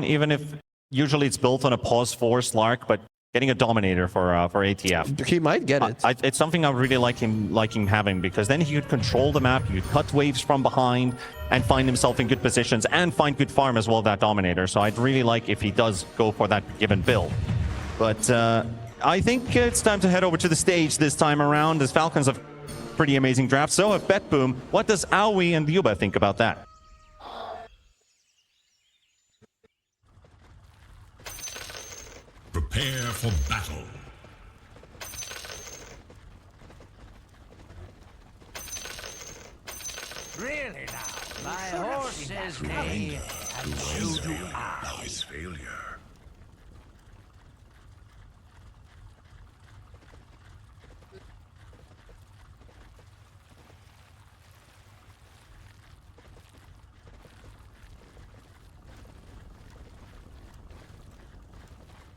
even if usually it's built on a pause 4 Slark, but getting a Dominator for ATF. He might get it. It's something I really like him having, because then he could control the map, he could cut waves from behind, and find himself in good positions, and find good farm as well, that Dominator. So I'd really like if he does go for that given build. But I think it's time to head over to the stage this time around, as Falcons have pretty amazing drafts. So have BetBoom. What does Aoi and Yuba think about that? Prepare for battle. Really now, my horse says nay, and so do I. His failure.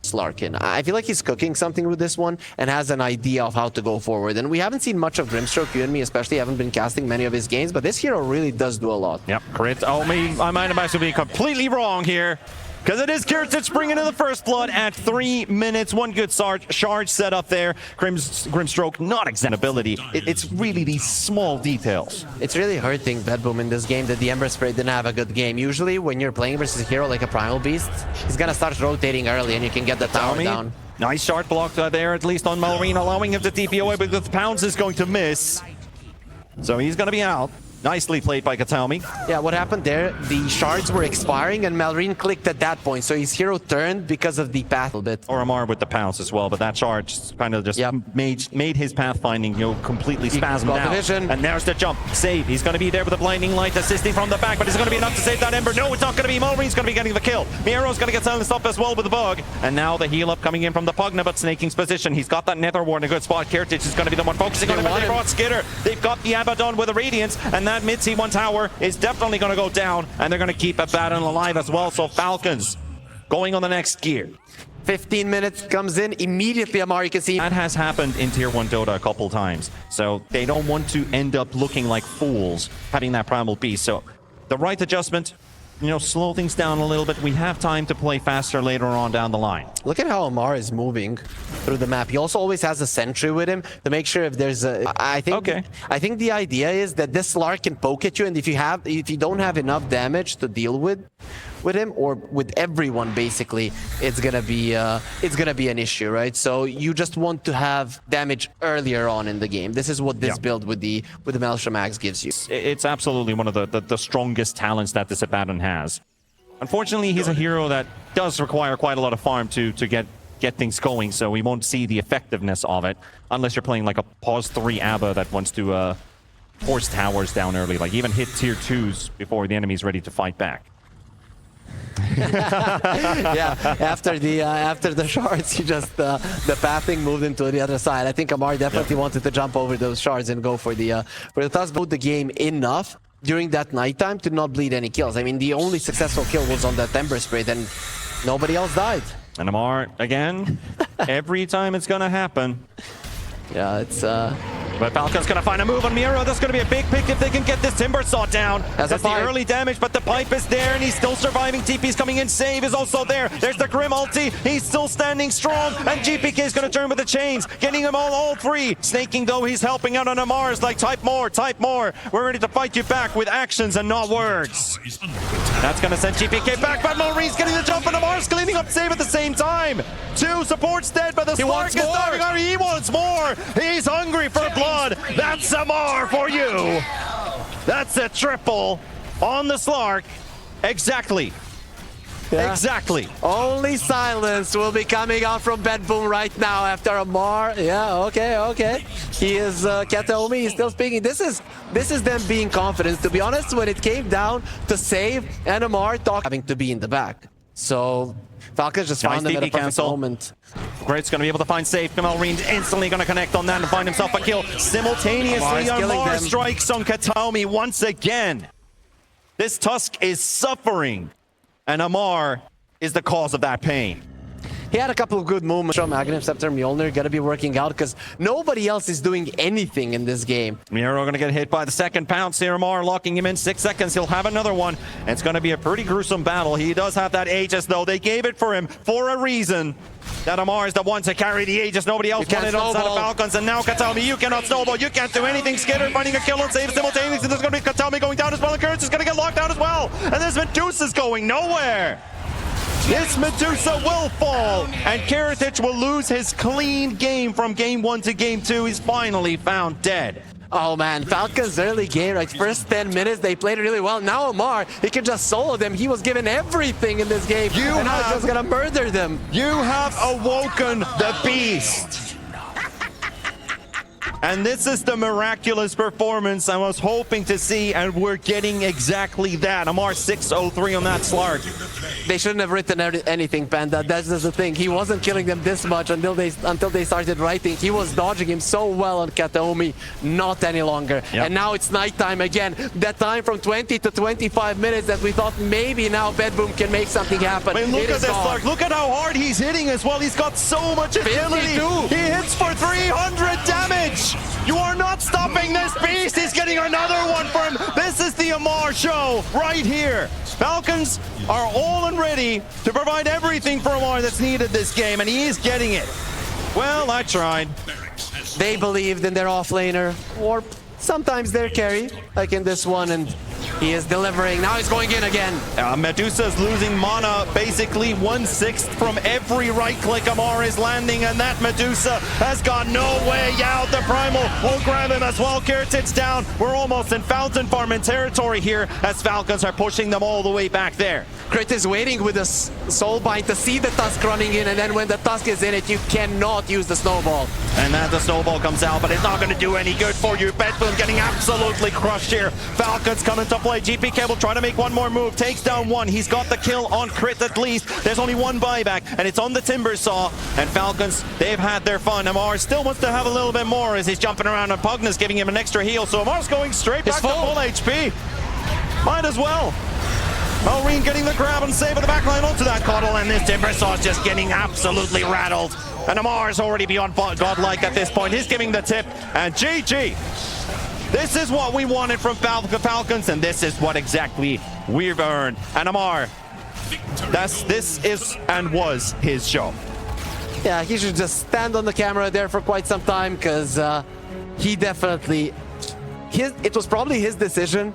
Slarkin. I feel like he's cooking something with this one and has an idea of how to go forward. And we haven't seen much of Grimstroke. You and me especially haven't been casting many of his games, but this hero really does do a lot. Yep, crit. Oh, I might have actually been completely wrong here, because it is Kirtich bringing in the first blood at 3 minutes. One good charge set up there. Grimstroke, not exempt ability. It's really these small details. It's really hurting BetBoom in this game that the Ember Spray didn't have a good game. Usually when you're playing versus a hero like a Primal Beast, he's gonna start rotating early and you can get the tower down. Nice shard block there, at least on Malrine, allowing him to TP away, but the Pounce is going to miss. So he's going to be out. Nicely played by Kataomi. Yeah, what happened there, the shards were expiring and Malrine clicked at that point, so his hero turned because of the path a bit. Or Amar with the Pounce as well, but that charge kind of just made his pathfinding, completely spasmed out. And there's the jump. Save. He's going to be there with a blinding light, assisting from the back, but it's going to be enough to save that Ember. No, it's not going to be. Malrine's going to be getting the kill. Miero's going to get silenced up as well with the bug. And now the heal up coming in from the Pugna, but Snaking's position. He's got that Nether Ward in a good spot. Kirtich is going to be the one focusing on him, but they brought Skitter. They've got the Abaddon with a Radiance, and that mid C1 tower is definitely going to go down, and they're going to keep Abaddon alive as well. So Falcons going on the next gear. 15 minutes comes in, immediately Amar, you can see. That has happened in Tier 1 Dota a couple times. So they don't want to end up looking like fools having that Primal Beast. So the right adjustment, slow things down a little bit. We have time to play faster later on down the line. Look at how Amar is moving through the map. He also always has a sentry with him to make sure if there's a... I think the idea is that this Slark can poke at you, and if you don't have enough damage to deal with him or with everyone, basically, it's gonna be an issue, right? So you just want to have damage earlier on in the game. This is what this build with the Maelstrom Axe gives you. It's absolutely one of the strongest talents that this Abaddon has. Unfortunately, he's a hero that does require quite a lot of farm to get things going, so we won't see the effectiveness of it unless you're playing like a pause 3 Abba that wants to force towers down early, like even hit tier 2s before the enemy's ready to fight back. Yeah, after the shards, he just the pathing moved into the other side. I think Amar definitely wanted to jump over those shards and go for the toss. Both the game enough during that nighttime to not bleed any kills. I mean, the only successful kill was on that Ember Spray, then nobody else died. And Amar again, every time it's gonna happen. Yeah, it's But Falcon's gonna find a move on Miero. That's gonna be a big pick if they can get this Timber Saw down. That's the early damage, but the pipe is there and he's still surviving. TP's coming in. Save is also there. There's the Grim ulti. He's still standing strong, and GPK is gonna turn with the chains, getting them all three. Snaking though, he's helping out on Amar's like type more. We're ready to fight you back with actions and not words. That's gonna send GPK back, but Maurice getting the jump and Amar's cleaning up save at the same time. 2 supports dead, but the Spark is diving on. He wants more. He's hungry for blood. That's Amar for you. That's a triple on the Slark. Exactly. Yeah. Exactly. Only silence will be coming out from BetBoom right now after Amar. Yeah, okay. He is Kataomi, he's still speaking. This is them being confident. To be honest, when it came down to save and Amar having to be in the back. So Falcons just found them at a perfect moment. Great's going to be able to find safe. Malrine instantly going to connect on that and find himself a kill. Simultaneously, Amar strikes on Kataomi once again. This Tusk is suffering, and Amar is the cause of that pain. he had a couple of good moments. Magnum Scepter, Mjolnir gonna be working out because nobody else is doing anything in this game. Miro gonna get hit by the second pounce here. Amar locking him in 6 seconds. He'll have another one. And it's gonna be a pretty gruesome battle. He does have that Aegis though. They gave it for him for a reason. That Amar is the one to carry the Aegis. Nobody else wanted outside of Falcons. And now Katami, you cannot snowball. You can't do anything. Skitter finding a kill and save simultaneously. There's going to be Katami going down as well. And Kurtz is going to get locked down as well. And this Medusa's going nowhere. This Medusa will fall. And Karatic will lose his clean game from game 1 to game 2. He's finally found dead. Oh man, Falcons early game, like first 10 minutes, they played really well. Now Amar, he can just solo them. He was given everything in this game. And now he's just gonna murder them. You have awoken the beast. And this is the miraculous performance I was hoping to see, and we're getting exactly that. Amar 603 on that Slark. They shouldn't have written anything, Panda. That's just the thing. He wasn't killing them this much until they started writing. He was dodging him so well on Kataomi. Not any longer. Yep. And now it's nighttime again. That time from 20 to 25 minutes that we thought maybe now BetBoom can make something happen. I mean, look at this, Slark. Look at how hard he's hitting as well. He's got so much agility. 52. He hits for 300 damage. You are not stopping this beast. He's getting another one from. This is the Amar show right here. Falcons are all and ready to provide everything for Amar that's needed this game, and he is getting it. Well, I tried. They believed in their offlaner, or sometimes their carry, like in this one, and he is delivering. Now he's going in again. Medusa's losing mana, basically 1/6 from every right click Amar is landing, and that Medusa has got no way out. The Primal will grab him as well. Karatic down. We're almost in Fountain Farming territory here as Falcons are pushing them all the way back there. Crit is waiting with a Soulbind to see the Tusk running in, and then when the Tusk is in it, you cannot use the Snowball. And then the Snowball comes out, but it's not going to do any good for you. BetBoom getting absolutely crushed here. Falcons coming to play. GPK will try to make one more move. Takes down one. He's got the kill on Crit at least. There's only one buyback, and it's on the Timber Saw. And Falcons, they've had their fun. Amar still wants to have a little bit more as he's jumping around, and Pugna's giving him an extra heal. So Amar's going straight back to full HP. Might as well. Malreen getting the grab and save of the backline onto that Coddle, and this Timber Saw is just getting absolutely rattled. And Amar's already beyond godlike at this point. He's giving the tip, and GG. This is what we wanted from Falcons, and this is what exactly we've earned. And Amar, this is and was his show. Yeah, he should just stand on the camera there for quite some time, because he definitely... it was probably his decision